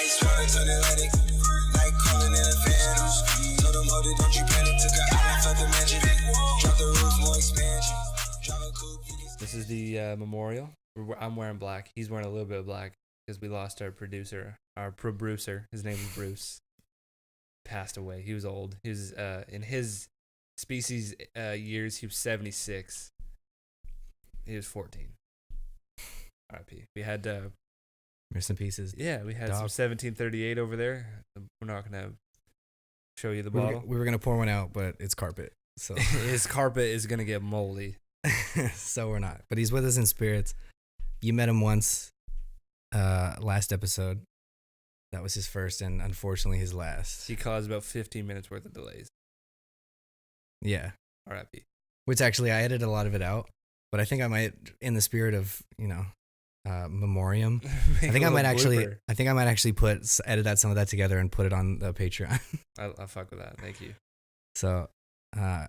Ice water turn Atlantic. Like calling in a phantom. Told them, hold it, don't you panic. Took an island, felt the magic. Drop the roof, more expansion. Drive a coupe. This is the memorial. I'm wearing black. He's wearing a little bit of black because we lost our producer, our ProBrucer. His name was Bruce. Passed away. He was old. He was in his species years. He was 76. He was 14. R.I.P. We had rest in pieces. Yeah, we had some 1738 over there. We're not gonna show you the bottle. We were gonna pour one out, but it's carpet, so his carpet is gonna get moldy. So we're not. But he's with us in spirits. You met him once, last episode. That was his first and unfortunately his last. He caused about 15 minutes worth of delays. Yeah. R.I.P. Which actually I edited a lot of it out, but I think I might, in the spirit of, memoriam, I think I might actually edit some of that together and put it on the Patreon. I'll fuck with that. Thank you. So,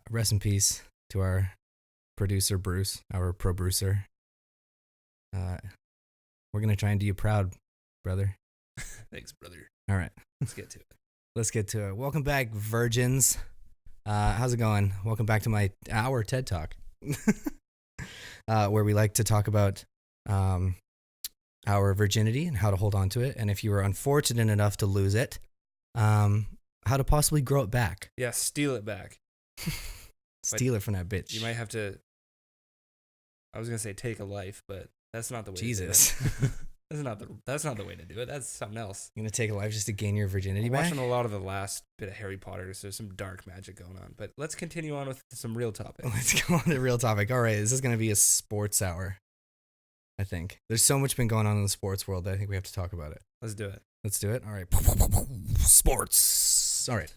rest in peace to our producer, Bruce, our ProBrucer. We're going to try and do you proud, brother. Thanks, brother. All right. Let's get to it. Welcome back, virgins. How's it going? Welcome back to our TED Talk, where we like to talk about our virginity and how to hold on to it. And if you were unfortunate enough to lose it, how to possibly grow it back. Yeah, steal it back. Steal it from that bitch. You might have to, I was going to say take a life, but that's not the way Jesus. to do it. That's not the way to do it. That's something else. You're going to take a life just to gain your virginity I'm back? watching a lot of the last bit of Harry Potter, so there's some dark magic going on. But let's continue on with some real topics. Let's go on to real topic. All right, this is going to be a sports hour, I think. There's so much been going on in the sports world that I think we have to talk about it. Let's do it. Let's do it. All right. Sports. All right.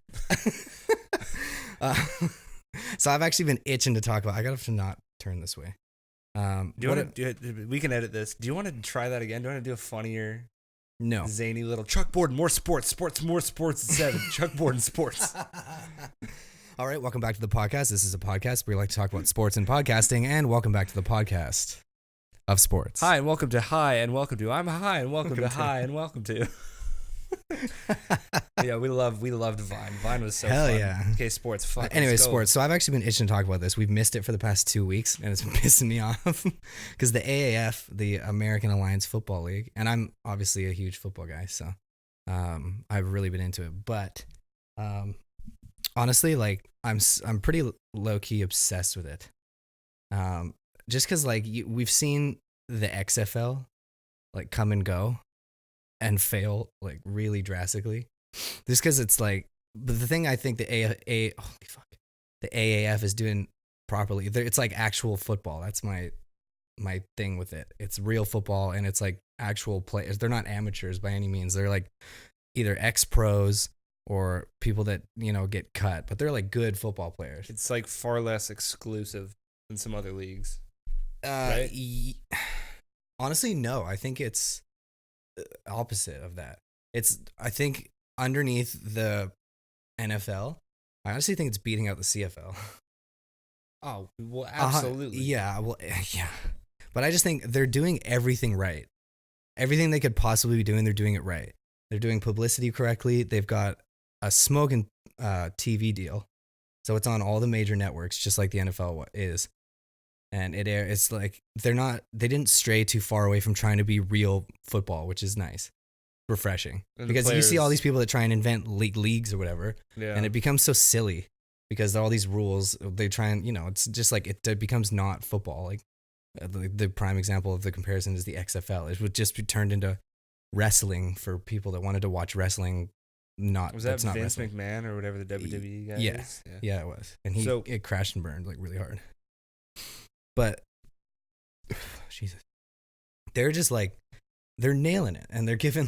So I've actually been itching to talk about. I gotta have to not turn this way. We can edit this. Do you want to try that again? Do you want to do a funnier, zany little chalkboard? More sports, more sports. 7 chalkboard and sports. All right. Welcome back to the podcast. This is a podcast where we like to talk about sports and podcasting. And welcome back to the podcast of sports. Hi and welcome to Hi and welcome to. I'm Hi and welcome to Hi and welcome to. Yeah, we loved Vine. Vine was so Hell fun. Yeah. Okay, sports. Fuck. Anyway, sports. So I've actually been itching to talk about this. We've missed it for the past 2 weeks, and it's been pissing me off because the AAF, the American Alliance Football League, and I'm obviously a huge football guy, so I've really been into it. But honestly, like I'm pretty low key obsessed with it. Just because we've seen the XFL like come and go and fail like really drastically. Just because it's like, but the thing I think the AAF is doing properly, it's like actual football. That's my thing with it. It's real football and it's like actual players. They're not amateurs by any means. They're like either ex-pros or people that, get cut, but they're like good football players. It's like far less exclusive than some other leagues. Right? Honestly, no. I think it's opposite of that. I think underneath the NFL, I honestly think it's beating out the CFL. Oh, well, absolutely. Yeah. But I just think they're doing everything right. Everything they could possibly be doing, they're doing it right. They're doing publicity correctly. They've got a smoking TV deal. So it's on all the major networks, just like the NFL is. And it's like they didn't stray too far away from trying to be real football, which is nice, refreshing. Because you see all these people that try and invent leagues or whatever, and it becomes so silly because all these rules, they try and, it's just like it becomes not football. Like the prime example of the comparison is the XFL. It would just be turned into wrestling for people that wanted to watch wrestling. Was that not Vince wrestling. McMahon or whatever the WWE guy is? Yeah, it was. And it crashed and burned like really hard. But, Jesus, they're just like, they're nailing it. And they're giving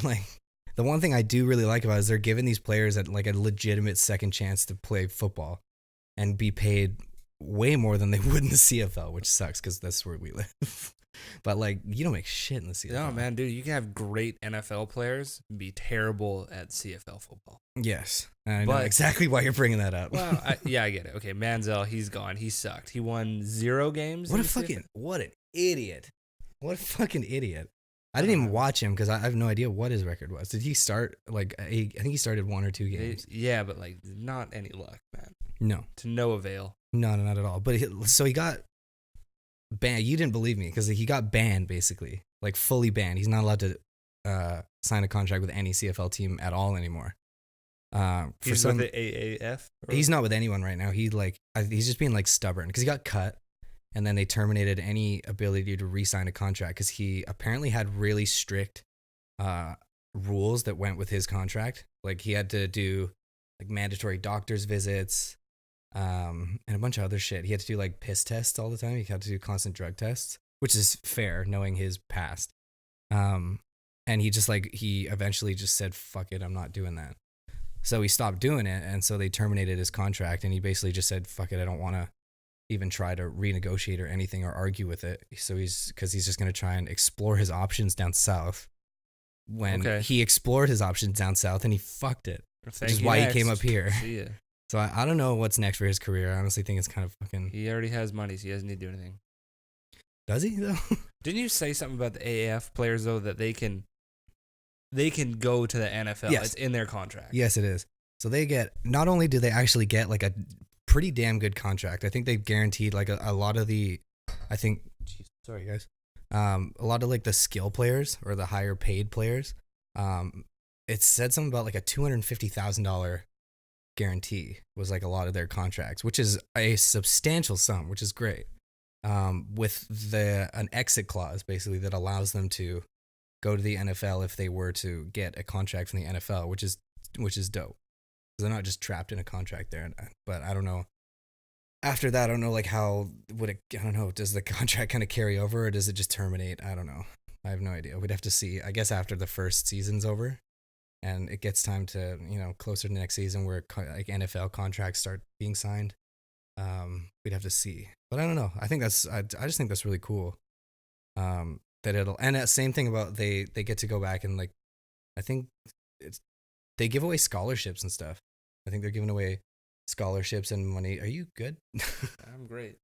the one thing I do really like about it is they're giving these players like a legitimate second chance to play football and be paid way more than they would in the CFL, which sucks because that's where we live. But you don't make shit in the CFL. No, man, dude, you can have great NFL players and be terrible at CFL football. Yes. I know exactly why you're bringing that up. Well, I get it. Okay, Manziel, he's gone. He sucked. He won 0 games. What an idiot. What a fucking idiot. I didn't even watch him because I have no idea what his record was. Did he start like I think he started 1 or 2 games? Yeah, but like not any luck, man. No, To no avail. no, not at all. But so he got banned. You didn't believe me because he got banned basically, like fully banned. He's not allowed to sign a contract with any CFL team at all anymore. He's with the AAF. He's not with anyone right now. He's just being like stubborn because he got cut. And then they terminated any ability to re-sign a contract because he apparently had really strict rules that went with his contract. Like he had to do like mandatory doctor's visits and a bunch of other shit. He had to do like piss tests all the time. He had to do constant drug tests, which is fair knowing his past. And he eventually just said, fuck it, I'm not doing that. So he stopped doing it. And so they terminated his contract and he basically just said, fuck it, I don't want to even try to renegotiate or anything or argue with it. So he's just going to try and explore his options down south. When he explored his options down south and he fucked it, which is why he came up here. See ya. So I don't know what's next for his career. I honestly think it's kind of fucking. He already has money, so he doesn't need to do anything. Does he though? Didn't you say something about the AAF players though that they can go to the NFL? Yes. It's in their contract. Yes, it is. So they get, not only do they actually get like a pretty damn good contract. I think they've guaranteed like a lot of the, sorry guys, a lot of like the skill players or the higher paid players. It said something about like a $250,000 guarantee was like a lot of their contracts, which is a substantial sum, which is great. With an exit clause basically that allows them to go to the NFL if they were to get a contract from the NFL, which is dope. They're not just trapped in a contract there. But I don't know. After that, I don't know like how I don't know. Does the contract kind of carry over or does it just terminate? I don't know. I have no idea. We'd have to see. I guess after the first season's over and it gets time to, closer to the next season where like NFL contracts start being signed, we'd have to see. But I don't know. I just think that's really cool. That and that same thing about they get to go back and like, I think they give away scholarships and stuff. I think they're giving away scholarships and money. Are you good? I'm great.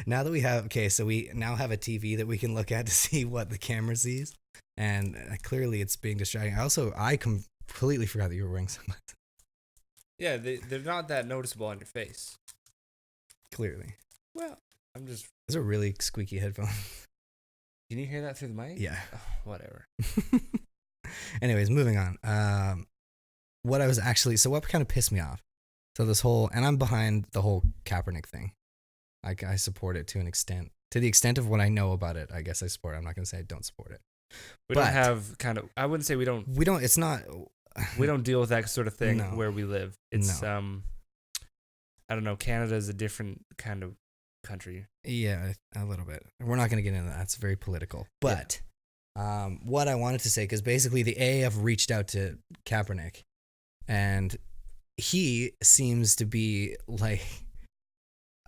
Now that so we now have a TV that we can look at to see what the camera sees. And clearly it's being distracting. I completely forgot that you were wearing sunglasses. Yeah, they're not that noticeable on your face. Clearly. Well, I'm just... Those are really squeaky headphones. Can you hear that through the mic? Yeah. Oh, whatever. Anyways, moving on. What kind of pissed me off? So this whole, and I'm behind the whole Kaepernick thing. I support it to an extent. To the extent of what I know about it, I guess I support it. I'm not going to say I don't support it. We don't have I wouldn't say we don't. It's not. We don't deal with that sort of thing No. where we live. It's, I don't know. Canada is a different kind of country. Yeah, a little bit. We're not going to get into that. It's very political. But what I wanted to say, because basically the AAF reached out to Kaepernick, and he seems to be like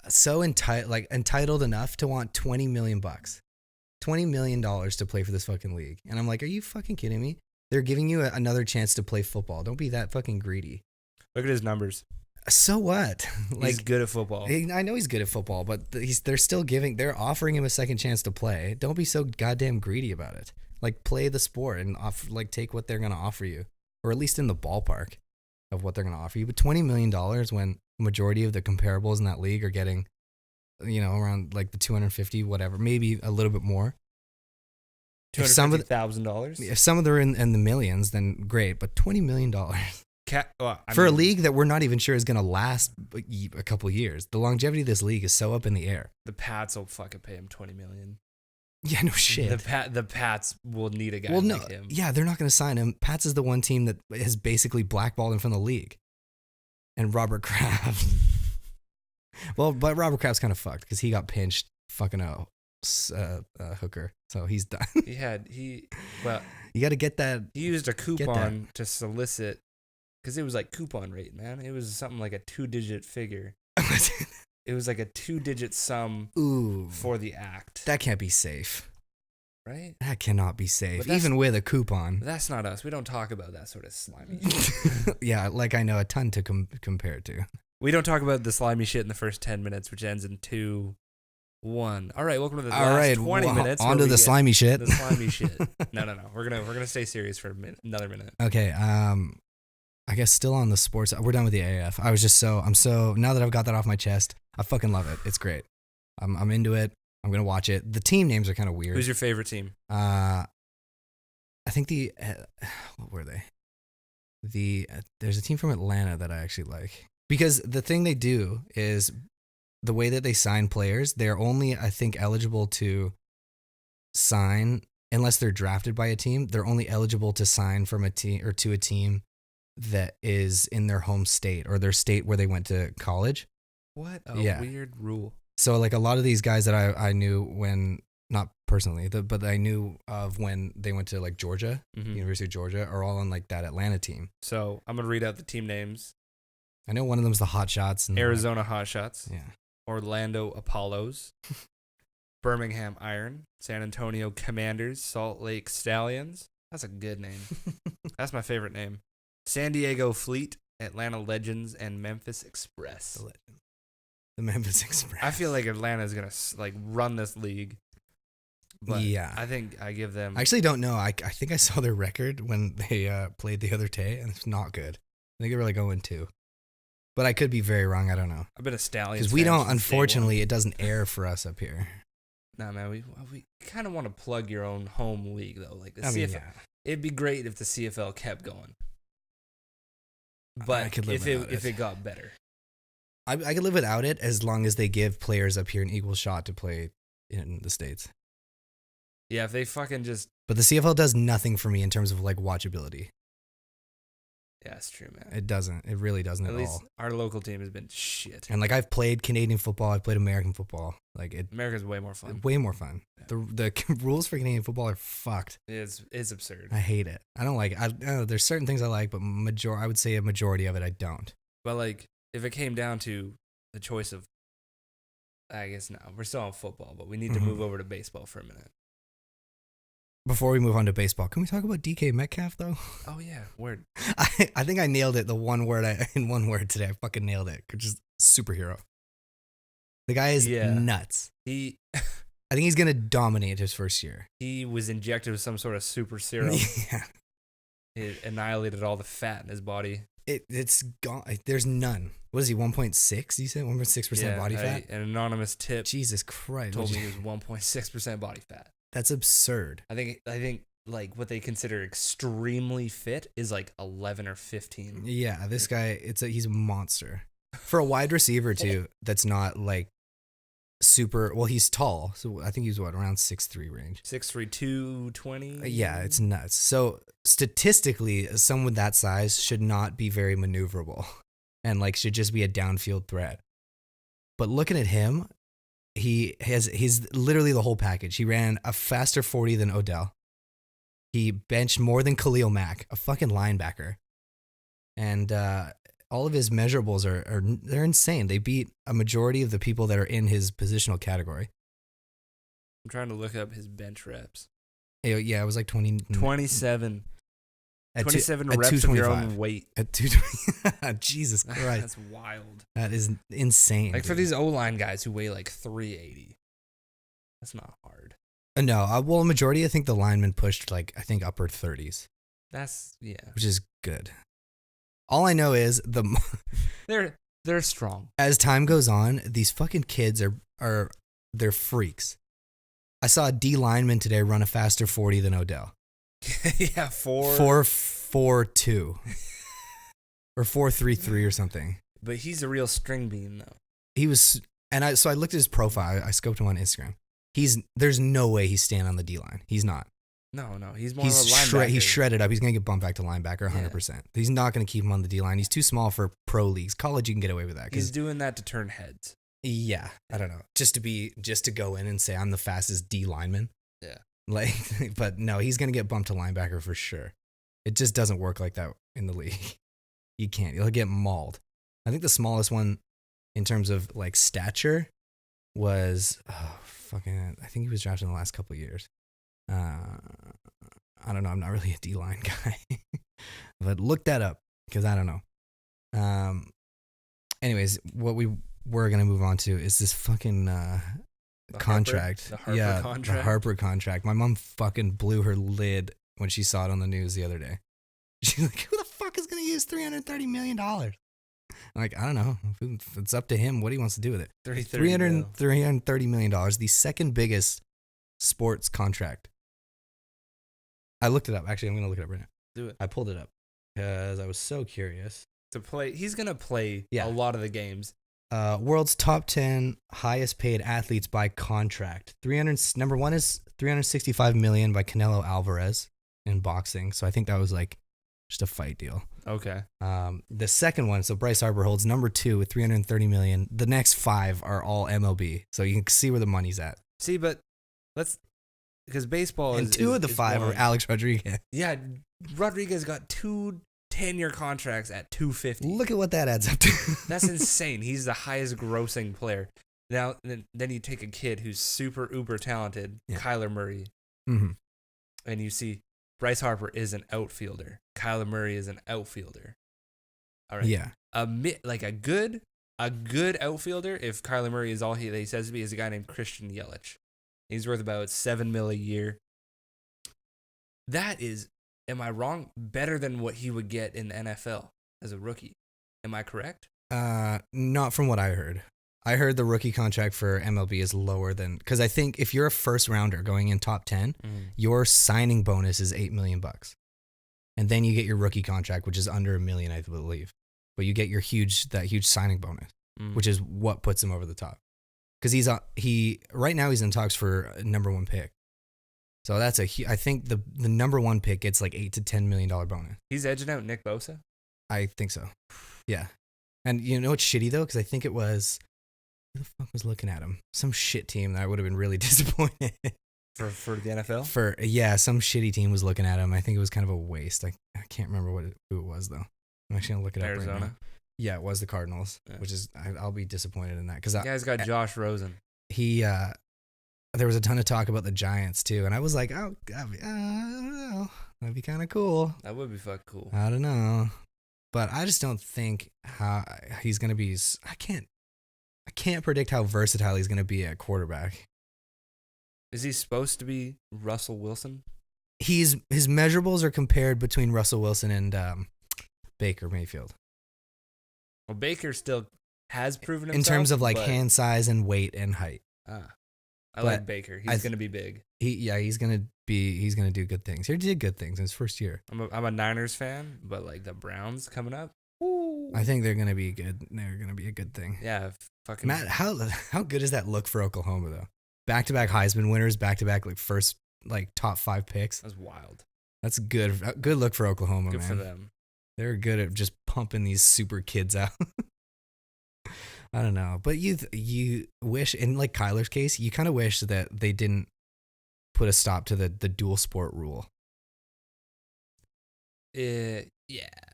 so entitled enough to want $20 million. $20 million to play for this fucking league. And I'm like, are you fucking kidding me? They're giving you another chance to play football. Don't be that fucking greedy. Look at his numbers. So what? He's good at football. I know he's good at football, but they're offering him a second chance to play. Don't be so goddamn greedy about it. Like, play the sport and take what they're going to offer you, or at least in the ballpark of what they're going to offer you. But $20 million when the majority of the comparables in that league are getting, around like the 250, whatever, maybe a little bit more. $250,000. If some of them are in the millions, then great. But $20 million for a league that we're not even sure is going to last a couple years. The longevity of this league is so up in the air. The Pats will fucking pay him $20 million. Yeah, no shit. The Pats will need a guy like him. Yeah, they're not going to sign him. Pats is the one team that has basically blackballed him from the league. And Robert Kraft. Well, but Robert Kraft's kind of fucked because he got pinched fucking a hooker. So he's done. You got to get that. He used a coupon to solicit, because it was like coupon rate, man. It was something like a 2-digit figure. It was like a 2-digit sum for the act. That can't be safe. Right? That cannot be safe, even with a coupon. That's not us. We don't talk about that sort of slimy shit. Yeah, like I know a ton to compare it to. We don't talk about the slimy shit in the first 10 minutes, which ends in 2-1 1. All right, welcome to the All last right, 20 minutes. on where to we the get slimy shit. The slimy shit. No. We're gonna stay serious for another minute. Okay. I guess still on the sports. We're done with the AF. I'm so now that I've got that off my chest, I fucking love it. It's great. I'm into it. I'm gonna watch it. The team names are kind of weird. Who's your favorite team? I think what were they? There's a team from Atlanta that I actually like, because the thing they do is the way that they sign players. They're only, I think, eligible to sign unless they're drafted by a team. They're only eligible to sign from a team or to a team that is in their home state or their state where they went to college. What a weird rule. So like a lot of these guys that I knew when, not personally, but I knew of when they went to like Georgia, University of Georgia, are all on like that Atlanta team. So I'm gonna read out the team names. I know one of them's the Hot Shots. And Arizona Hot Shots. Yeah. Orlando Apollos. Birmingham Iron. San Antonio Commanders. Salt Lake Stallions. That's a good name. That's my favorite name. San Diego Fleet. Atlanta Legends. And Memphis Express. The Memphis Express. I feel like Atlanta's gonna like run this league. But yeah. I think I give them. I actually don't know. I think I saw their record when they played the other day, and it's not good. I think they were like 0-2. But I could be very wrong. I don't know. I've been a Stallions because we fan don't. since Unfortunately, it doesn't air for us up here. No, man, we kind of want to plug your own home league though. Like the CFL, mean, yeah. It'd be great if the CFL kept going. But I could live if it got better, I could live without it as long as they give players up here an equal shot to play in the States. yeah, if they fucking just. But the CFL does nothing for me in terms of like watchability. Yeah, it's true, man. It doesn't. It really doesn't At at least all. our local team has been shit. And like I've played Canadian football, I've played American football. Like America's way more fun. way more fun. Yeah. The rules for Canadian football are fucked. It's absurd. I hate it. I don't like it. I don't know, there's certain things I like, but I would say a majority of it I don't. But like, if it came down to the choice of, I guess no, we're still on football, but we need to move over to baseball for a minute. Before we move on to baseball, can we talk about DK Metcalf though? Oh yeah, word. I think I nailed it. In one word today. I fucking nailed it. Just superhero. The guy is nuts. I think he's gonna dominate his first year. He was injected with some sort of super serum. Yeah. It annihilated all the fat in his body. It's gone. There's none. What is he? 1.6? You said 1.6% body fat. An anonymous tip Jesus Christ! told me he was 1.6% body fat. That's absurd. I think like what they consider extremely fit is like 11 or 15. Yeah, this guy, he's a monster. For a wide receiver too, that's not like super, well, he's tall. So I think he's around 6'3" range. 6'3", 220? Yeah, it's nuts. So statistically, someone that size should not be very maneuverable and like should just be a downfield threat. But looking at him, he's literally the whole package. He ran a faster 40 than Odell. He benched more than Khalil Mack, a fucking linebacker. And all of his measurables they're insane. They beat a majority of the people that are in his positional category. I'm trying to look up his bench reps. Yeah, it was like 27. 27 at reps of your own weight. At 220. Jesus Christ. That's wild. That is insane. Like for these O-line guys who weigh like 380. That's not hard. No, well, a majority, I think the linemen pushed like, I think upper 30s. That's, yeah. Which is good. All I know is they're strong. As time goes on, these fucking kids they're freaks. I saw a D lineman today run a faster 40 than Odell. Yeah, 4.42 or 4.33 or something. But he's a real string bean though. He was, and so I looked at his profile. I scoped him on Instagram. There's no way he's staying on the D line. He's not. No, he's more of a linebacker. He's shredded up. He's gonna get bumped back to linebacker 100%. Yeah. He's not gonna keep him on the D line. He's too small for pro leagues. College, you can get away with that. He's doing that to turn heads. Yeah, I don't know. Just to go in and say I'm the fastest D lineman. Yeah. Like, but no, he's gonna get bumped to linebacker for sure. It just doesn't work like that in the league. You can't. You'll get mauled. I think the smallest one in terms of like stature was I think he was drafted in the last couple of years. I don't know. I'm not really a D-line guy, but look that up because I don't know. Anyways, what we were gonna move on to is this fucking contract. The Harper yeah, contract? the Harper contract. My mom fucking blew her lid when she saw it on the news the other day. She's like, "Who the fuck is gonna use $330 million?" I'm like, I don't know. It's up to him what he wants to do with it. $330 million, the second biggest sports contract. I looked it up. Actually, I'm gonna look it up right now. Do it. I pulled it up because I was so curious. To play, he's gonna play Yeah. a lot of the games. World's top 10 highest paid athletes by contract. Number one is $365 million by Canelo Alvarez in boxing. So I think that was like just a fight deal. Okay. The second one, so Bryce Harper holds number 2 with $330 million. The next 5 are all MLB. So you can see where the money's at. See, but because baseball And is 2 of the is 5 are boring. Alex Rodriguez. Yeah, Rodriguez got 2 10-year contracts at $250. Look at what that adds up to. That's insane. He's the highest grossing player. Now, then you take a kid who's super uber talented, Yeah. Kyler Murray, Mm-hmm. and you see Bryce Harper is an outfielder. Kyler Murray is an outfielder. All right. Yeah. A good outfielder, if Kyler Murray is all he says to be, is a guy named Christian Yelich. He's worth about $7 million a year. That is, am I wrong? Better than what he would get in the NFL as a rookie. Am I correct? Not from what I heard. I heard the rookie contract for MLB is lower than, because I think if you're a first rounder going in top 10, your signing bonus is $8 million. And then you get your rookie contract, which is under $1 million, I believe. But you get that huge signing bonus, which is what puts him over the top. Because right now he's in talks for a number 1 pick. So that's I think the number 1 pick gets like $8 to $10 million bonus. He's edging out Nick Bosa? I think so. Yeah. And you know what's shitty though? Because I think it was, who the fuck was looking at him? Some shit team that I would have been really disappointed. For the NFL? Some shitty team was looking at him. I think it was kind of a waste. I can't remember who it was though. I'm actually gonna look it up right now. Arizona? Yeah, it was the Cardinals, Yeah. which is I'll be disappointed in that because The guy's got Josh Rosen. there was a ton of talk about the Giants too, and I was like, I don't know, that'd be kind of cool. That would be fucking cool. I don't know, but I just don't think how he's gonna be. I can't predict how versatile he's gonna be at quarterback. Is he supposed to be Russell Wilson? His measurables are compared between Russell Wilson and Baker Mayfield. Well, Baker still has proven himself. In terms of like but- hand size and weight and height. I like Baker. He's going to be big. He's gonna do good things. He did good things in his first year. I'm a Niners fan, but like the Browns coming up. I think they're gonna be good. They're gonna be a good thing. Yeah, fucking Matt, how good does that look for Oklahoma though? Back-to-back Heisman winners, back-to-back like first like top 5 picks. That's wild. That's good. Good look for Oklahoma, Good man. for them. They're good at just pumping these super kids out. I don't know, but you wish, in like Kyler's case, you kind of wish that they didn't put a stop to the dual sport rule. Yeah.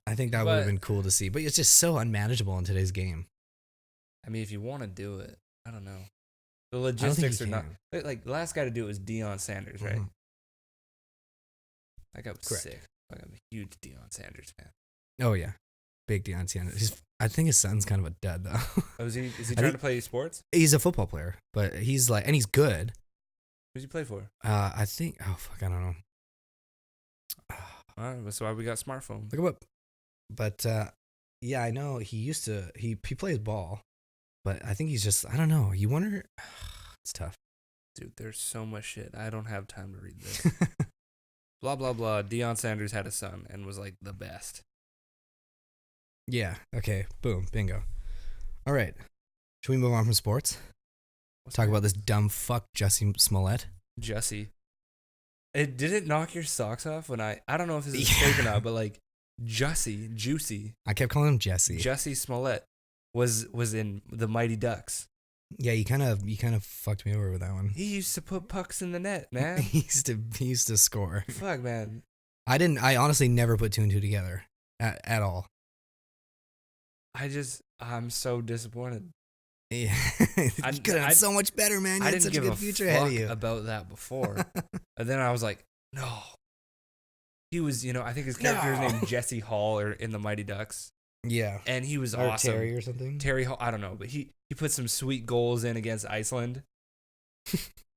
I think that would have been cool to see, but it's just so unmanageable in today's game. I mean, if you want to do it, I don't know. The I don't think logistics you are not can. like the last guy to do it was Deion Sanders, right? Mhm. That guy was Correct. sick. Like, I'm a huge Deion Sanders fan. Oh yeah, big Deion Sanders. I think his son's kind of a dud though. Oh, is he I trying think- to play sports? He's a football player, but he's like, and he's good. Who's he play for? I think. Oh fuck, I don't know. All right, that's why we got smartphones. Look him up. But yeah, I know he used to. He plays ball, but I think he's just. I don't know. You wonder. It's tough. Dude, there's so much shit. I don't have time to read this. Blah, blah, blah. Deion Sanders had a son and was like the best. Yeah. Okay. Boom. Bingo. All right. Should we move on from sports? Talk about this dumb fuck Jussie Smollett. Jussie. Did it knock your socks off when I don't know if this is Yeah. fake or not, but like Juicy, I kept calling him Jesse. Jussie Smollett was in the Mighty Ducks. Yeah, you kind of fucked me over with that one. He used to put pucks in the net, man. he used to score. Fuck, man. I honestly never put 2 and 2 together at all. I'm so disappointed. Yeah. You could have done so much better, man. You I had didn't such a give good a future ahead fuck of you. about that before. And then I was like, no. He was, I think his character was named Jesse Hall or in the Mighty Ducks. Yeah. And he was Or awesome. Terry or something. Terry Hall, I don't know, but he put some sweet goals in against Iceland.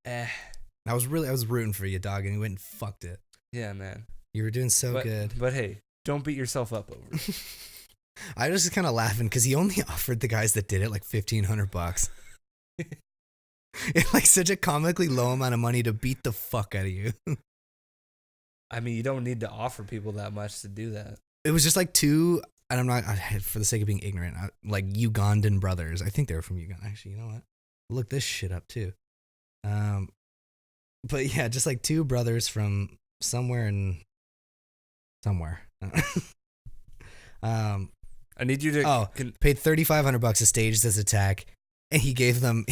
I was rooting for you, dog, and you went and fucked it. Yeah, man. You were doing so but, good. But hey, don't beat yourself up over it. I was just kind of laughing because he only offered the guys that did it like $1,500. It's like such a comically low amount of money to beat the fuck out of you. I mean, you don't need to offer people that much to do that. It was just like two, and I'm not, for the sake of being ignorant, like Ugandan brothers. I think they were from Uganda. Actually, you know what? Look this shit up too. But yeah, just like two brothers from somewhere. I need you to. Paid $3,500 to stage this attack, and he gave them.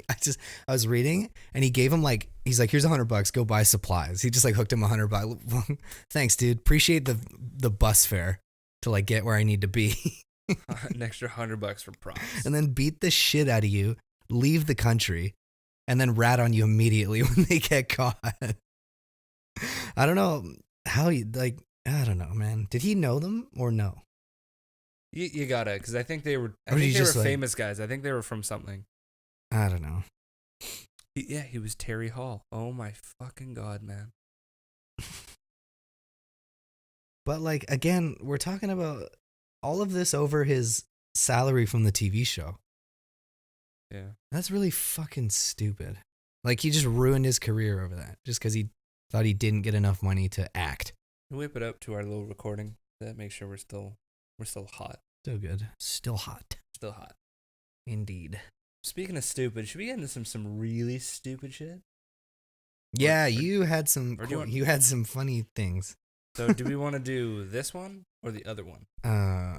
I was reading, and he gave him he's like, here's $100, go buy supplies. He just like hooked him $100. Thanks, dude. Appreciate the bus fare to like get where I need to be. An extra $100 for props. And then beat the shit out of you, leave the country, and then rat on you immediately when they get caught. I don't know how I don't know, man. Did he know them or no? You gotta, because I think they were. I think they were famous guys. I think they were from something. I don't know. He was Terry Hall. Oh my fucking god, man. But like again, we're talking about all of this over his salary from the TV show. Yeah, that's really fucking stupid. Like he just ruined his career over that just because he thought he didn't get enough money to act. Whip it up to our little recording. That makes sure we're still hot. Still good. Still hot. Still hot. Indeed. Speaking of stupid, should we get into some really stupid shit? Yeah, you had some funny things. So do we want to do this one or the other one? I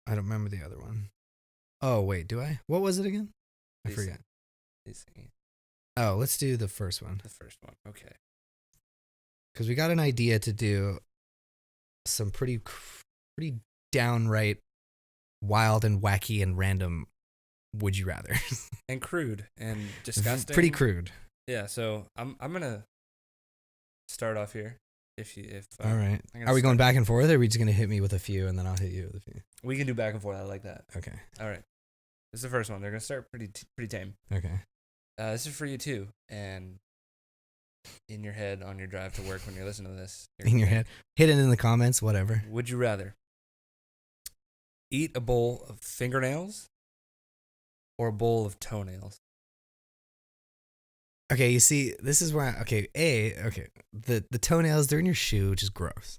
don't remember the other one. Oh, wait, do I? What was it again? I forget. Oh, let's do the first one. The first one, okay. Because we got an idea to do some pretty downright wild and wacky and random would you rather. And crude and disgusting. Pretty crude. Yeah, so I'm gonna start off here. All right. Are we going back and forth, or are we just gonna hit me with a few and then I'll hit you with a few? We can do back and forth. I like that. Okay. All right. This is the first one. They're gonna start pretty tame. Okay. This is for you too, and in your head on your drive to work when you're listening to this. In your head. Hit it in the comments. Whatever. Would you rather eat a bowl of fingernails or a bowl of toenails? Okay, you see, this is where the toenails, they're in your shoe, which is gross.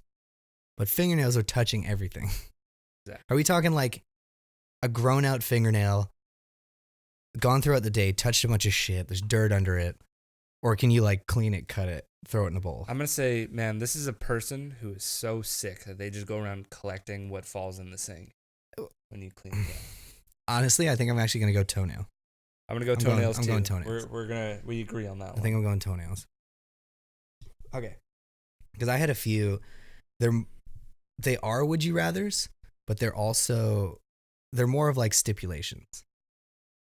But fingernails are touching everything. Exactly. Are we talking like a grown out fingernail, gone throughout the day, touched a bunch of shit, there's dirt under it? Or can you like clean it, cut it, throw it in a bowl? I'm going to say, man, this is a person who is so sick that they just go around collecting what falls in the sink when you clean it up. Honestly, I think I'm actually going to go toenail. I'm gonna go toenails too. I'm going toenails. We agree on that one. I think I'm going toenails. Okay. Because I had a few. They are would you rathers, but they're more of like stipulations.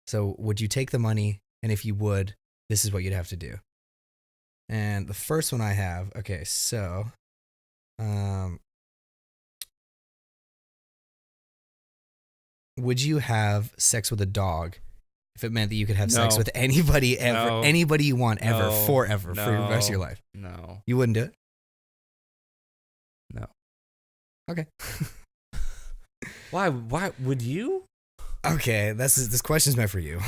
So would you take the money? And if you would, this is what you'd have to do. And the first one I have, okay, so would you have sex with a dog if it meant that you could have sex with anybody ever, anybody you want ever, forever, for the rest of your life? No. You wouldn't do it? No. Okay. Why would you? Okay, this question's meant for you.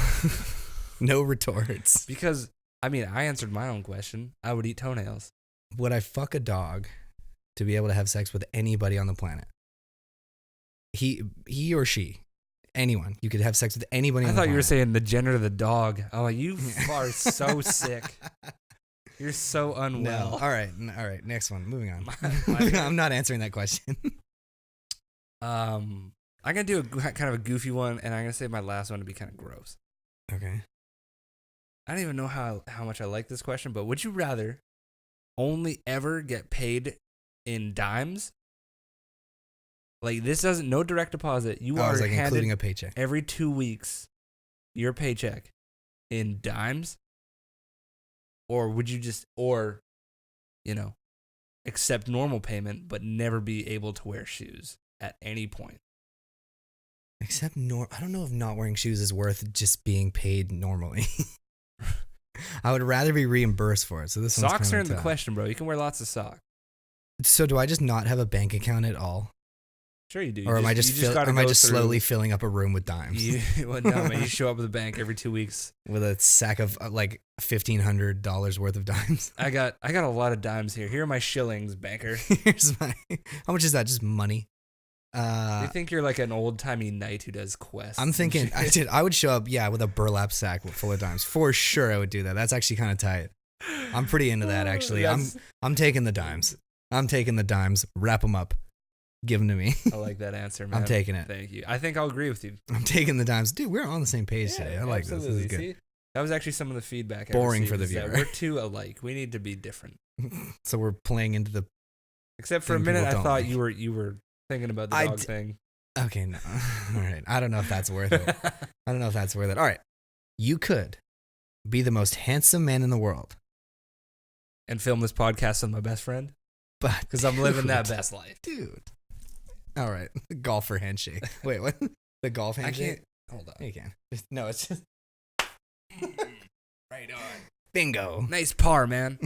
No retorts. Because, I mean, I answered my own question. I would eat toenails. Would I fuck a dog to be able to have sex with anybody on the planet? He or she. Anyone. You could have sex with anybody on the planet. I thought you were saying the gender of the dog. Oh, you are so sick. You're so unwell. No. All right. Next one. Moving on. I'm not answering that question. I'm going to do a kind of a goofy one, and I'm going to say my last one to be kind of gross. Okay. I don't even know how much I like this question, but would you rather only ever get paid in dimes? Like, this doesn't, no direct deposit. You are like handed including a paycheck every 2 weeks, your paycheck in dimes? Or would you just, accept normal payment, but never be able to wear shoes at any point? Except I don't know if not wearing shoes is worth just being paid normally. I would rather be reimbursed for it. So this Socks are in the tough. question, bro. You can wear lots of socks. So do I just not have a bank account at all? Sure you do. Or am I just slowly filling up a room with dimes? Well, no, man. You show up at the bank every 2 weeks with a sack of like $1,500 worth of dimes. I got a lot of dimes here. Here are my shillings, banker. Here's my. How much is that? Just money. They think you're like an old timey knight who does quests. I'm thinking I would show up, with a burlap sack full of dimes. For sure I would do that. That's actually kind of tight. I'm pretty into that actually. I'm taking the dimes. Wrap them up. Give them to me. I like that answer, man. I'm taking it. Thank you. I think I'll agree with you. I'm taking the dimes. Dude, we're on the same page today. I like absolutely. this. This is good. See? That was actually some of the feedback. Boring I for the is that viewer. We're too alike. We need to be different. So we're playing into the. Except for a minute, I thought you were thinking about the dog thing. Okay, no. All right. I don't know if that's worth it. All right. You could be the most handsome man in the world. And film this podcast with my best friend? But because I'm living that best life. Dude. All right. The golfer handshake. Wait, what? The golf handshake? I can't. Hold on. You can. No, it's just. Right on. Bingo. Nice par, man.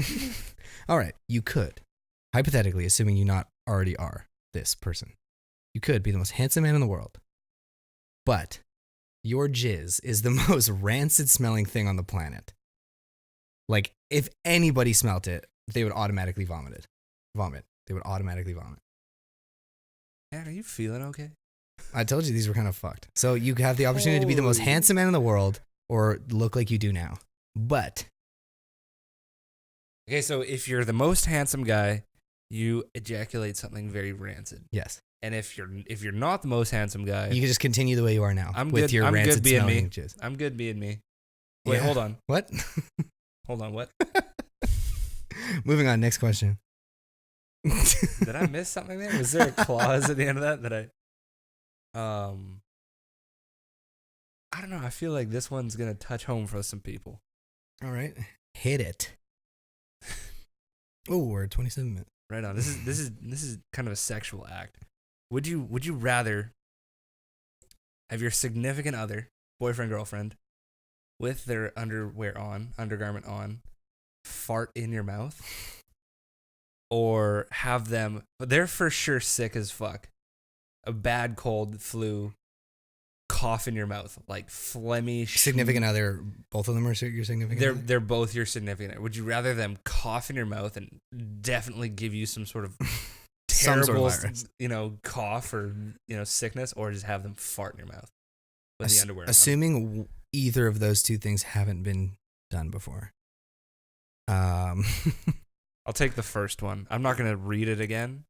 All right. You could, hypothetically, assuming you not already are this person, you could be the most handsome man in the world. But your jizz is the most rancid smelling thing on the planet. Like, if anybody smelt it, they would automatically vomit. They would automatically vomit. Man, are you feeling okay? I told you these were kind of fucked. So you have the opportunity to be the most handsome man in the world or look like you do now. But. Okay, so if you're the most handsome guy, you ejaculate something very rancid. Yes. And if you're not the most handsome guy, you can just continue the way you are now. I'm with good. Your I'm rancid good being me. Jizz. I'm good being me. Wait, hold on. What? Hold on. What? Moving on. Next question. Did I miss something there? Was there a clause at the end of that I don't know. I feel like this one's gonna touch home for some people. All right, hit it. Oh, we're at 27 minutes. Right on. This is kind of a sexual act. Would you rather have your significant other, boyfriend, girlfriend, with their undergarment on, fart in your mouth? Or have them, they're for sure sick as fuck, a bad cold, flu, cough in your mouth, like phlegmy. Significant other, both of them are your significant other? They're both your significant other. Would you rather them cough in your mouth and definitely give you some sort of terrible, cough or, sickness, or just have them fart in your mouth with the underwear on? Assuming either of those two things haven't been done before. I'll take the first one. I'm not going to read it again,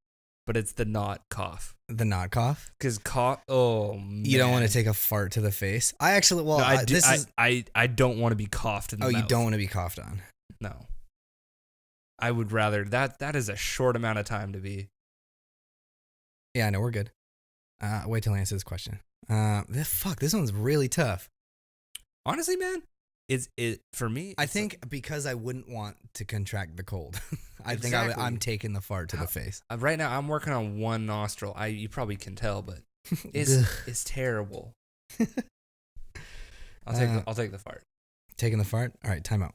but it's the not cough. The not cough? Because cough, oh, man. You don't want to take a fart to the face? I actually, well, no, I don't want to be coughed in the mouth. Oh, you don't want to be coughed on? No. I would rather, that is a short amount of time to be. Yeah, no, we're good. Wait till I answer this question. This one's really tough. Honestly, man. For me? I think because I wouldn't want to contract the cold. I Exactly. think I'm taking the fart to the face. Right now, I'm working on one nostril. You probably can tell, but it's terrible. I'll take the fart. Taking the fart? All right, time out.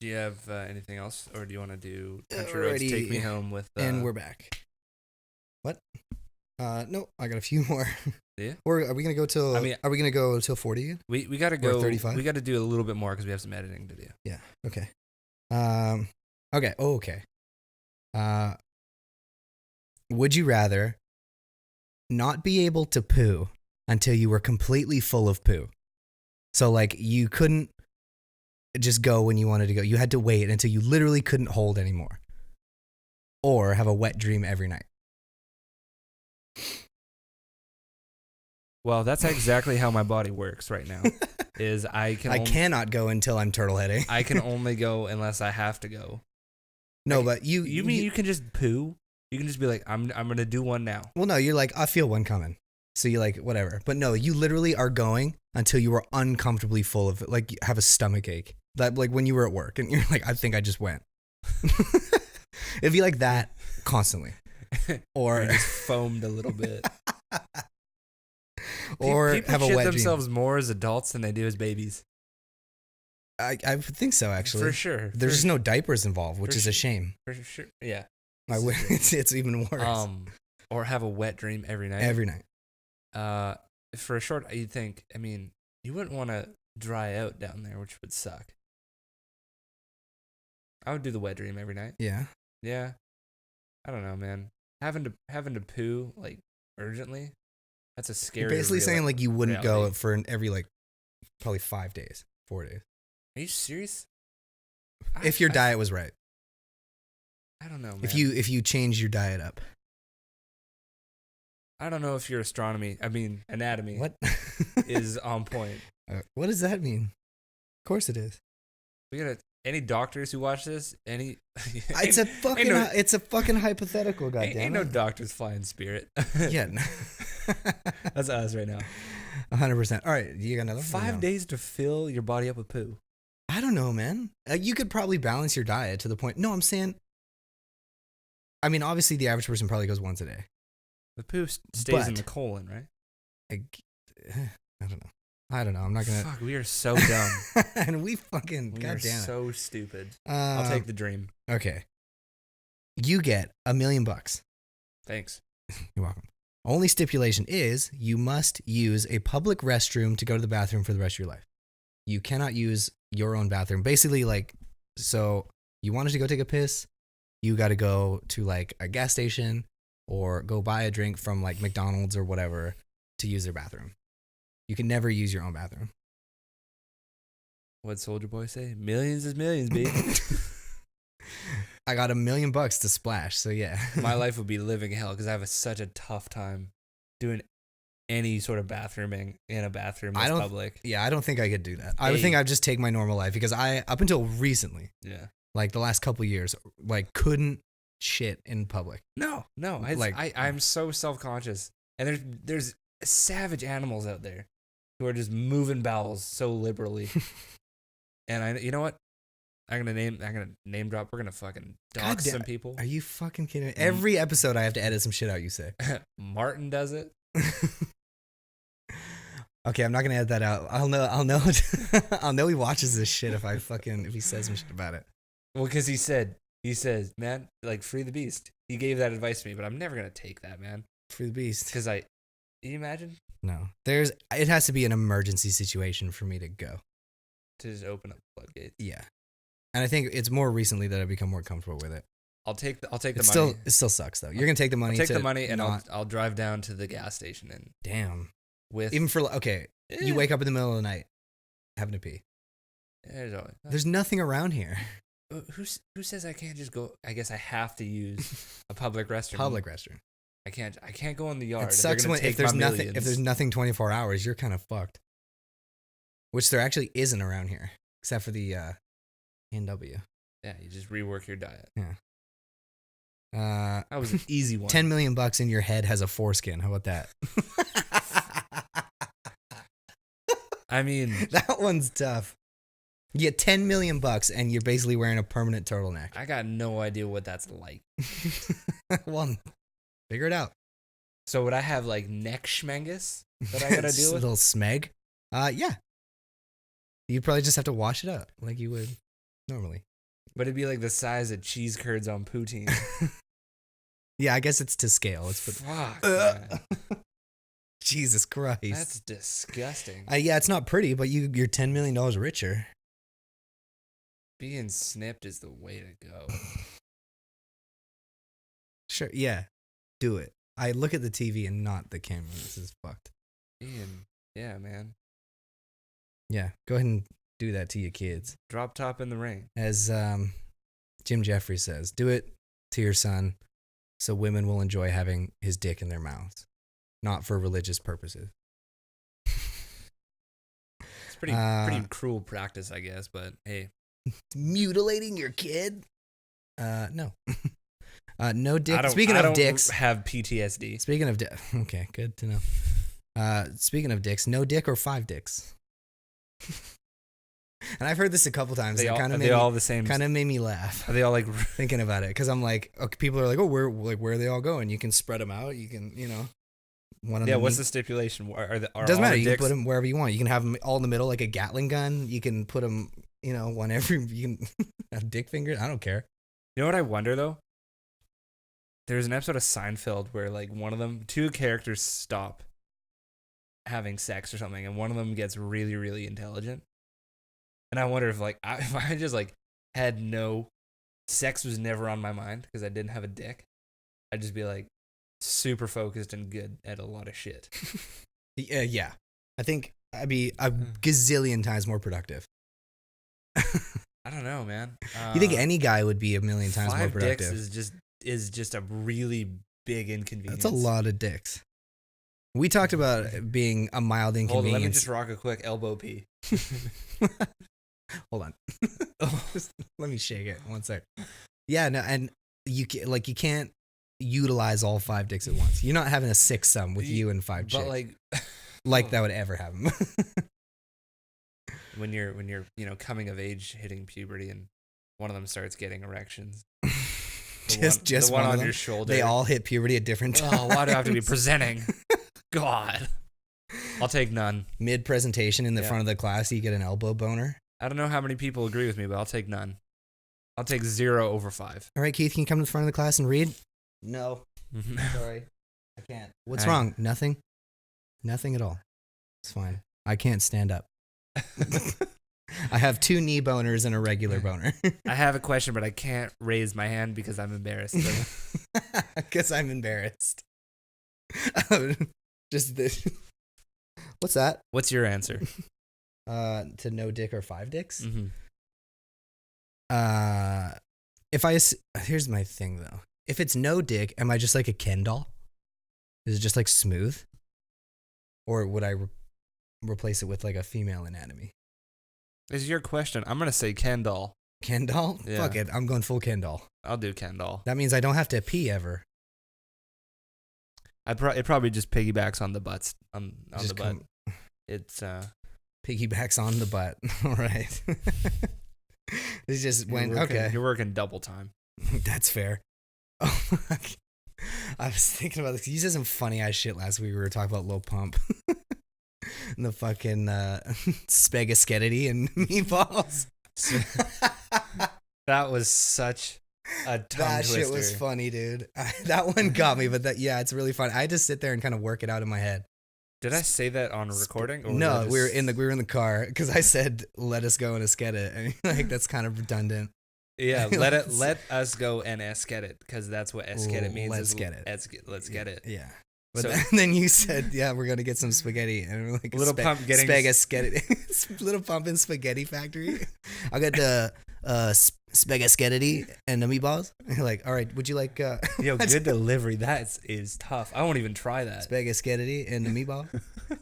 Do you have anything else, or do you want to do Country Roads Take Me Home with? And we're back. What? No, I got a few more. Yeah. Or are we gonna go till? Are we gonna go till 40 again? We gotta go. 35. We got to do a little bit more because we have some editing to do. Yeah. Okay. Okay. Oh, okay. Would you rather not be able to poo until you were completely full of poo? So like you couldn't just go when you wanted to go. You had to wait until you literally couldn't hold anymore. Or have a wet dream every night. Well, that's exactly how my body works right now. I cannot go until I'm turtle heading. I can only go unless I have to go. No, but you mean you can just poo? You can just be like, I'm gonna do one now. Well, no, you're like, I feel one coming. So you like whatever. But no, you literally are going until you are uncomfortably full of it. Like you have a stomach ache. That like when you were at work and you're like, I think I just went. It'd be like that constantly. Or you just foamed a little bit. or People have a shit wet themselves more as adults than they do as babies. dream. I would think so, actually. For sure. There's just no diapers involved, which for is a sure. shame. For sure. Yeah. It's even worse. Or have a wet dream every night. Every night. For a short, you'd think, I mean, you wouldn't want to dry out down there, which would suck. I would do the wet dream every night. Yeah. Yeah. I don't know, man. Having to poo like urgently. That's a scary. You're basically saying like you wouldn't reality. go for every like probably 5 days, 4 days. Are you serious? If your diet was right. I don't know, man. If you change your diet up. I don't know if your anatomy What? is on point. What does that mean? Of course it is. We got any doctors who watch this? It's a fucking hypothetical, goddamn. Ain't no doctors flying Spirit. Yeah. That's us right now. 100%. All right, you got another? 5 days to fill your body up with poo. I don't know, man. You could probably balance your diet to the point. No, I'm saying. I mean, obviously, the average person probably goes once a day. The poo stays in But- the colon, right? I don't know. I'm not gonna. Fuck, we are so dumb. And we fucking. We are Goddamn it. so stupid. I'll take the dream. Okay. You get $1 million. Thanks. You're welcome. Only stipulation is you must use a public restroom to go to the bathroom for the rest of your life. You cannot use your own bathroom. Basically, like, so you wanted to go take a piss, you got to go to like a gas station or go buy a drink from like McDonald's or whatever to use their bathroom. You can never use your own bathroom. What'd Soldier Boy say? Millions is millions, baby. I got $1 million to splash, so yeah. My life would be living hell because I have such a tough time doing any sort of bathrooming in a bathroom that's public. Yeah, I don't think I could do that. I would think I'd just take my normal life because I, up until recently, like the last couple of years, like couldn't shit in public. No. I'm so self-conscious. And there's savage animals out there who are just moving bowels so liberally. And you know what? I'm gonna name drop. We're gonna fucking dox some people. Are you fucking kidding me? Every episode I have to edit some shit out you say. Martin does it. Okay, I'm not gonna edit that out. I'll know I'll know he watches this shit if he says some shit about it. Well, because he says, man, like free the beast. He gave that advice to me, but I'm never gonna take that, man. Free the beast. Because can you imagine? No. It has to be an emergency situation for me to go. To just open up the floodgates. Yeah. And I think it's more recently that I've become more comfortable with it. I'll take the money. It still sucks though. You're gonna take the money. I'll take the money and I'll drive down to the gas station and damn. With even for you wake up in the middle of the night having to pee. There's nothing around here. Who says I can't just go? I guess I have to use a public restroom. Public restroom. I can't go in the yard. It sucks if there's nothing. If there's nothing 24 hours, you're kind of fucked. Which there actually isn't around here, except for the NW. Yeah, you just rework your diet. Yeah. That was an easy one. $10 million in your head has a foreskin. How about that? I mean, that one's tough. You get $10 million and you're basically wearing a permanent turtleneck. I got no idea what that's like. Well, figure it out. So would I have like neck schmengus that I gotta deal with? A little smeg? Yeah. You'd probably just have to wash it up like you would normally. But it'd be like the size of cheese curds on poutine. Yeah, I guess it's to scale. Fuck, man. Jesus Christ. That's disgusting. Yeah, it's not pretty, but you're $10 million richer. Being snipped is the way to go. Sure, yeah. Do it. I look at the TV and not the camera. This is fucked. Yeah, man. Yeah, go ahead and do that to your kids. Drop top in the rain. As Jim Jeffries says, do it to your son so women will enjoy having his dick in their mouths, not for religious purposes. It's pretty cruel practice, I guess, but hey. Mutilating your kid? No. No dick. I don't dicks, have PTSD. Speaking of okay, good to know. Speaking of dicks, no dick or 5 dicks. And I've heard this a couple times. Are they all the same? Kind of made me laugh. Are they all like thinking about it? Because I'm like, okay, people are like, oh, where are they all going? You can spread them out. You can, one on Yeah, the what's knee. the stipulation? Are Doesn't all matter. the You can dicks- put them wherever you want. You can have them all in the middle like a Gatling gun. You can put them, one every. You can have dick fingers. I don't care. You know what I wonder though? There's an episode of Seinfeld where like one of them, two characters stop having sex or something, and one of them gets really, really intelligent. And I wonder if like if I just like had no sex was never on my mind because I didn't have a dick, I'd just be like super focused and good at a lot of shit. Yeah. I think I'd be a gazillion times more productive. I don't know, man. You think any guy would be a million times more 5 productive? dicks is just a really big inconvenience. That's a lot of dicks. We talked about it being a mild Hold on, inconvenience. let me just rock a quick elbow pee. Hold on. Just let me shake it. 1 sec. Yeah, no, and you can't utilize all 5 dicks at once. You're not having a 6-some with you and 5 chicks. But like that would ever happen. when you're coming of age, hitting puberty, and one of them starts getting erections. just the one one on of them. your shoulder. They all hit puberty at different times. Oh, why do I have to be presenting? God, I'll take none. Mid presentation in the Yeah. front of the class, you get an elbow boner. I don't know how many people agree with me, but I'll take none. I'll take 0 over 5. All right, Keith, can you come to the front of the class and read? No, sorry, I can't. What's All right. wrong? Nothing. Nothing at all. It's fine. I can't stand up. I have 2 knee boners and a regular boner. I have a question, but I can't raise my hand because I'm embarrassed. Because I'm embarrassed. Just this. What's that? What's your answer? To no dick or 5 dicks? Mm-hmm. Here's my thing though. If it's no dick, am I just like a Ken doll? Is it just like smooth? Or would I replace it with like a female anatomy? Is your question? I'm gonna say Ken doll. Ken doll? Yeah. Fuck it. I'm going full Ken doll. I'll do Ken doll. That means I don't have to pee ever. It probably just piggybacks on the butts on Just the butt. It's Piggybacks on the butt. All right. This just went okay. You're working double time. That's fair. Oh, I was thinking about this. You said some funny ass shit last week. We were talking about Lil Pump and the fucking SPAG-ESKETIT-ETTI and meatballs. That was such a tongue That twister. shit was funny, dude. That one got me, but it's really fun. I had to sit there and kind of work it out in my head. Did I say that on recording? Or No, was I we were just- in the car because I said let us go and esket it, and like that's kind of redundant. Yeah, let us go and esket it because that's what esket it means. Let's is get it. Let's get it. Yeah. But So- then you said, yeah, we're gonna get some spaghetti, and we're like Little Pump getting- SPAG-ESKETIT, Little Pump and Spaghetti Factory. I got the SPAG-ESKETIT-ETTI and the meatballs. And you're like, all right, would you like Yo, good delivery. That is tough. I won't even try that. SPAG-ESKETIT-ETTI and the meatball?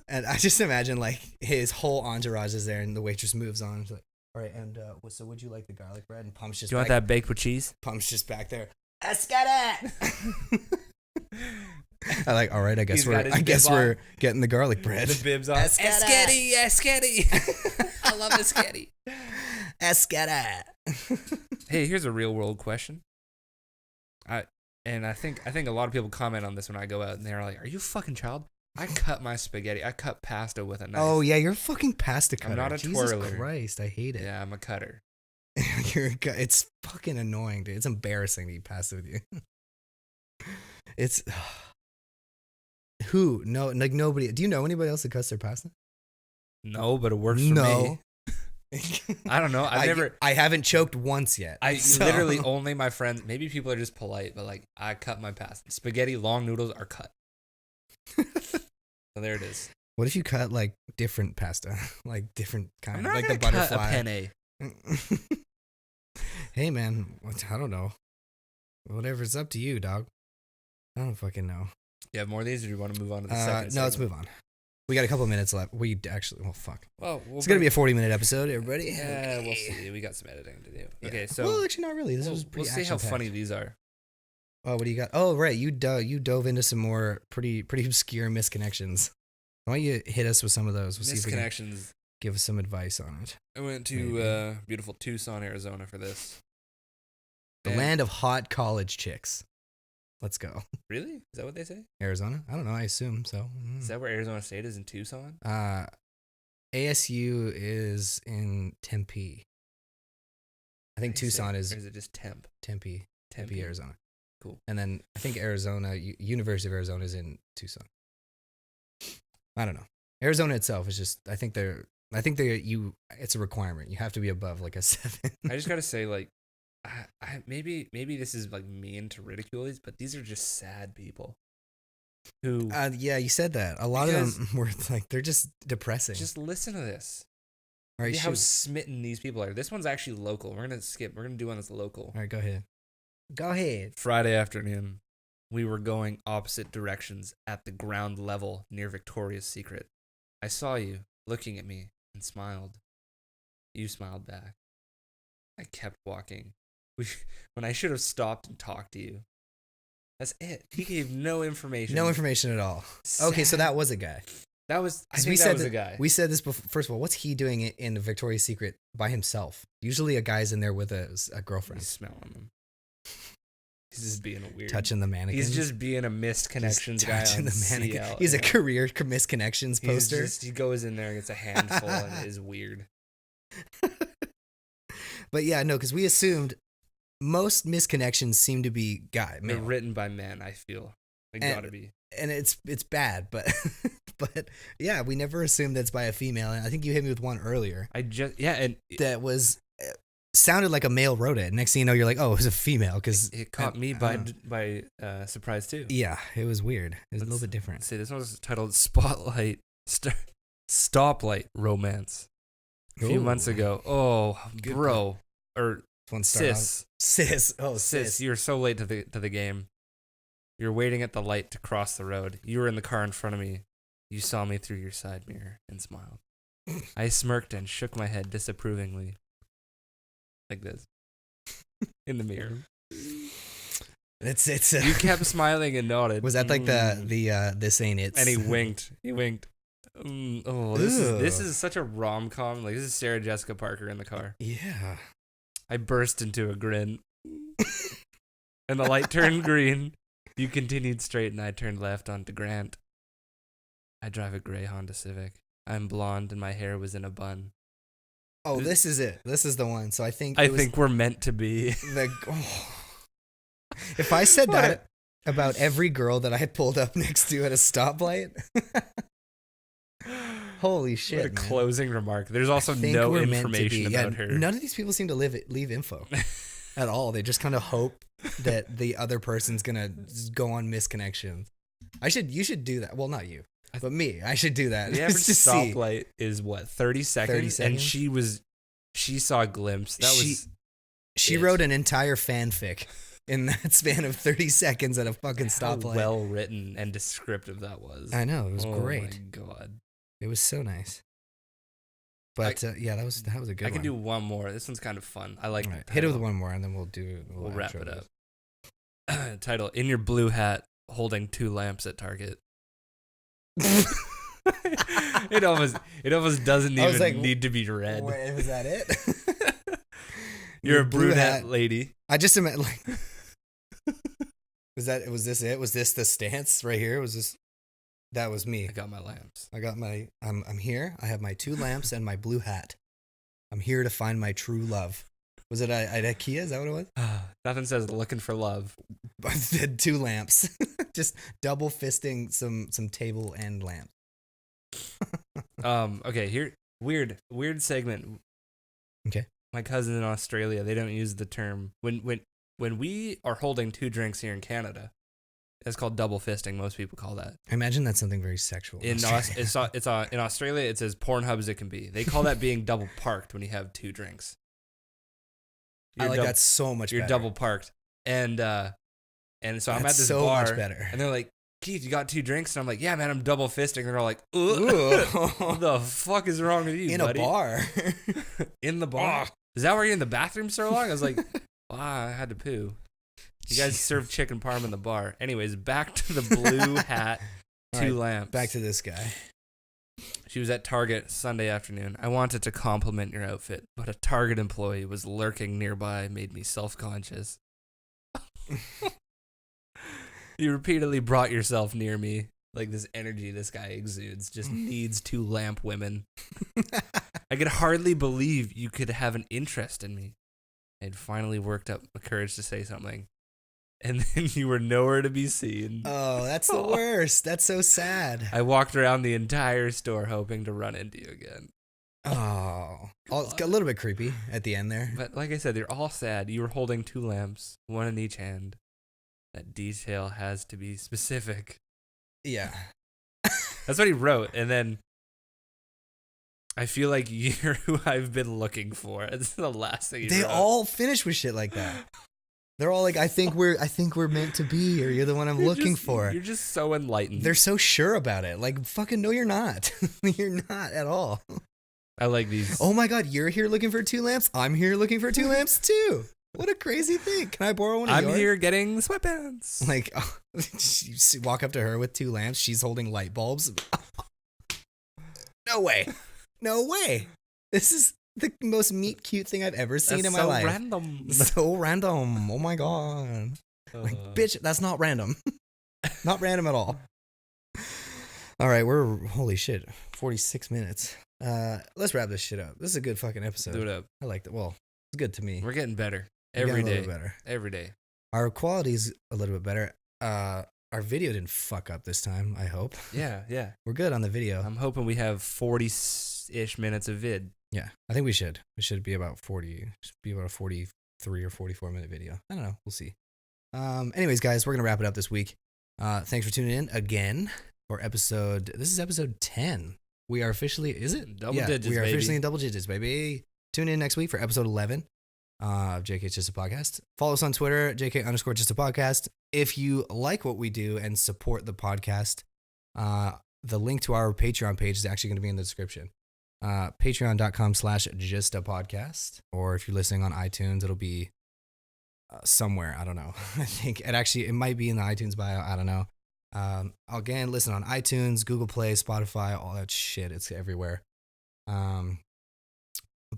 And I just imagine like his whole entourage is there, and the waitress moves on. She's like, all right, and so would you like the garlic bread? And Pump's just Do you want that baked with cheese? Pump's just back there. Esket it. I like. All right, I guess He's got his bib we're on. getting the garlic bread. The bibs on. Esketti, Esketti. I love Esketti. Esket Hey, here's a real world question. I think a lot of people comment on this when I go out and they're like, "Are you a fucking child?" I cut my spaghetti. I cut pasta with a knife. Oh yeah, you're a fucking pasta cutter. I'm not a Jesus twirler. Christ, I hate it. Yeah, I'm a cutter. It's fucking annoying, dude. It's embarrassing to eat pasta with you. It's who? No, like nobody. Do you know anybody else that cuts their pasta? No, but it works for me. I don't know. I haven't choked once yet. So- Literally only my friends. Maybe people are just polite, but like I cut my pasta. Spaghetti long noodles are cut. So there it is. What if you cut like different pasta, like different I'm kind, not like the gonna cut butterfly? a penne. Hey man, I don't know. Whatever's up to you, dog. I don't fucking know. You have more of these, or do you want to move on to the second? No, let's segment? move on. We got a couple minutes left. We actually, well, fuck. Well, It's gonna be a 40-minute episode, everybody. Yeah, we'll see. We got some editing to do. Yeah. Okay, so well, actually, not really. This was we'll pretty. see how action-packed. funny these are. Oh, what do you got? Oh, right. You dove into some more pretty obscure misconnections. Why don't you hit us with some of those? We'll see if we can Misconnections. give us some advice on it. I went to Maybe. beautiful Tucson, Arizona for this. The And land of hot college chicks. Let's go. Really? Is that what they say? Arizona? I don't know. I assume so. Is that where Arizona State is in Tucson? ASU is in Tempe. I think Tucson is Or is it just Tempe? Tempe, Arizona. Cool. And then I think Arizona, University of Arizona is in Tucson. I don't know. Arizona itself is just, I think it's a requirement. You have to be above like a 7. I just gotta say, like, maybe this is like mean to ridicule these, but these are just sad people. Who? Yeah, you said that. A lot of them were like, they're just depressing. Just listen to this. All right, how smitten these people are. This one's actually local. We're gonna skip. We're gonna do one that's local. All right, go ahead. Go ahead. Friday afternoon, we were going opposite directions at the ground level near Victoria's Secret. I saw you looking at me and smiled. You smiled back. I kept walking. When I should have stopped and talked to you. That's it. He gave no information. No information at all. Sad. Okay, so that was a guy. I think that was a guy. We said this before. First of all, what's he doing in Victoria's Secret by himself? Usually a guy's in there with a girlfriend. He's smelling them. He's just being a weird. Touching the mannequins. He's just being a missed connections guy on the mannequin. CL. He's a career missed connections poster. He goes in there and gets a handful and it is weird. But yeah, no, because we assumed most misconnections seem to be They're written by men, I feel. They gotta be. And it's bad, but but yeah, we never assumed that's by a female. And I think you hit me with one earlier. And that was sounded like a male wrote it. Next thing you know, you're like, oh, it was a female because it caught me by surprise too. Yeah, it was weird. It was a little bit different. See, this one was titled Stoplight Romance. A few months ago. Oh, Good bro. Or sis. Oh, sis. You're so late to the game. You're waiting at the light to cross the road. You were in the car in front of me. You saw me through your side mirror and smiled. I smirked and shook my head disapprovingly. Like this. In the mirror. It's you kept smiling and nodded. Was that like the this ain't it? And he winked. This is such a rom-com. Like, this is Sarah Jessica Parker in the car. Yeah. I burst into a grin. And the light turned green. You continued straight and I turned left onto Grant. I drive a gray Honda Civic. I'm blonde and my hair was in a bun. Oh, this is it. This is the one. So I think we're meant to be. If I said that about every girl that I had pulled up next to at a stoplight. Holy shit. What a closing remark. There's also no information about her. None of these people seem to leave info at all. They just kind of hope that the other person's going to go on misconnections. You should do that. Well, not you, but me. I should do that. The average stoplight is what, 30 seconds? 30 seconds? And she saw a glimpse. She wrote an entire fanfic in that span of 30 seconds at a fucking stoplight. How well written and descriptive that was. I know, it was great. Oh my god. It was so nice. But yeah, that was a good one. I can do one more. This one's kind of fun. I like it. Hit it with one more and then we'll wrap it up. Title: In your blue hat, holding 2 lamps at Target. It almost doesn't even need to be read. Wait, was that it? You're a brunette lady. I just meant like. Was this it? Was this the stance right here? That was me. I got my lamps. I'm here. I have my 2 lamps and my blue hat. I'm here to find my true love. Was it at IKEA? Is that what it was? Nothing says looking for love. 2 lamps. Just double fisting some table and lamp. Okay, here weird segment. Okay. My cousin in Australia, they don't use the term when we are holding 2 drinks here in Canada. It's called double fisting. Most people call that. I imagine that's something very sexual. In Australia, it's as Pornhub as it can be. They call that being double parked when you have 2 drinks. I like that so much better. You're double parked. And so I'm at this so bar. Much better. And they're like, Keith, you got 2 drinks? And I'm like, yeah, man, I'm double fisting. They're all like, what the fuck is wrong with you, buddy? In a bar. In the bar. Is that why you're in the bathroom so long? I was like, I had to poo. You guys serve chicken parm in the bar. Anyways, back to the blue hat, 2 lamps. Back to this guy. She was at Target Sunday afternoon. I wanted to compliment your outfit, but a Target employee was lurking nearby, made me self-conscious. You repeatedly brought yourself near me. Like this energy this guy exudes just needs 2 lamp women. I could hardly believe you could have an interest in me. I had finally worked up the courage to say something. And then you were nowhere to be seen. Oh, that's the worst. That's so sad. I walked around the entire store hoping to run into you again. Oh, it's got a little bit creepy at the end there. But like I said, they're all sad. You were holding 2 lamps, one in each hand. That detail has to be specific. Yeah. That's what he wrote. And then I feel like you're who I've been looking for. It's the last thing he wrote. all finish with shit like that. They're all like, I think we're meant to be, or you're the one I'm looking for. You're just so enlightened. They're so sure about it. Like, fucking no, you're not. You're not at all. I like these. Oh my God, you're here looking for 2 lamps? I'm here looking for 2 lamps too. What a crazy thing. Can I borrow one of yours? I'm here getting sweatpants. Like, oh, you walk up to her with 2 lamps. She's holding light bulbs. No way. No way. This is the most meet cute thing I've ever seen in my life. Random. So random. Oh my God. Like, bitch, that's not random. Not random at all. All right, holy shit, 46 minutes. Let's wrap this shit up. This is a good fucking episode. Do it up. I liked it. Well, it's good to me. We're getting better We're every getting a day. little bit better. Every day. Our quality's a little bit better. Our video didn't fuck up this time, I hope. Yeah. We're good on the video. I'm hoping we have 40-ish minutes of vid. Yeah, I think we should. It should be about 40. Should be about a 43 or 44 minute video. I don't know. We'll see. Anyways, guys, we're gonna wrap it up this week. Thanks for tuning in again for episode. This is episode 10. We are officially. Is it Double digits, We are baby. officially in double digits, baby. Tune in next week for episode 11 of JK's Just a Podcast. Follow us on Twitter, JK_Just a Podcast. If you like what we do and support the podcast, the link to our Patreon page is actually going to be in the description. Patreon.com/justapodcast. Or if you're listening on iTunes, it'll be somewhere. I don't know. I think it might be in the iTunes bio. I don't know. Again, listen on iTunes, Google Play, Spotify, all that shit. It's everywhere. But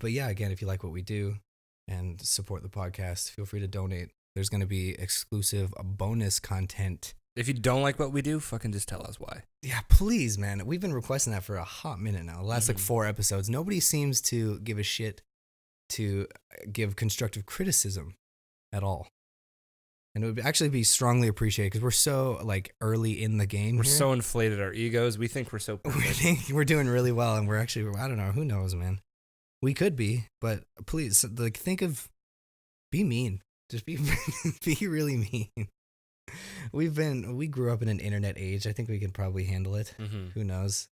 yeah, again, if you like what we do and support the podcast, feel free to donate. There's going to be exclusive bonus content. If you don't like what we do, fucking just tell us why. Yeah, please, man. We've been requesting that for a hot minute now. The last like 4 episodes. Nobody seems to give a shit to give constructive criticism at all. And it would actually be strongly appreciated because we're so like early in the game. We're so inflated our egos. We think we're so We perfect. think we're doing really well, and we're actually, I don't know, who knows, man. We could be, but please, like, be mean. Just be really mean. We grew up in an internet age. I think we can probably handle it. Who knows?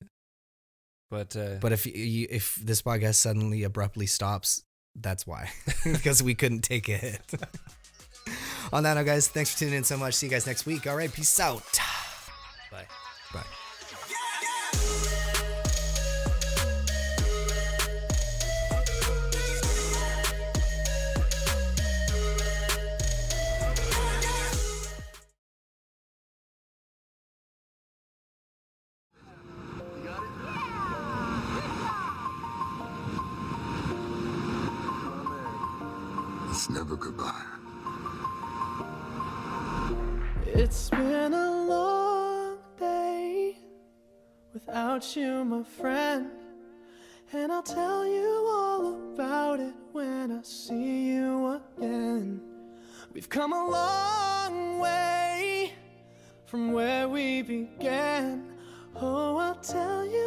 But if this podcast suddenly abruptly stops, that's why. Because we couldn't take a hit. On that note, guys, thanks for tuning in so much. See you guys next week. All right, peace out. bye. Bye. It's never goodbye. It's been a long day without you, my friend, and I'll tell you all about it when I see you again. We've come a long way from where we began. Oh, I'll tell you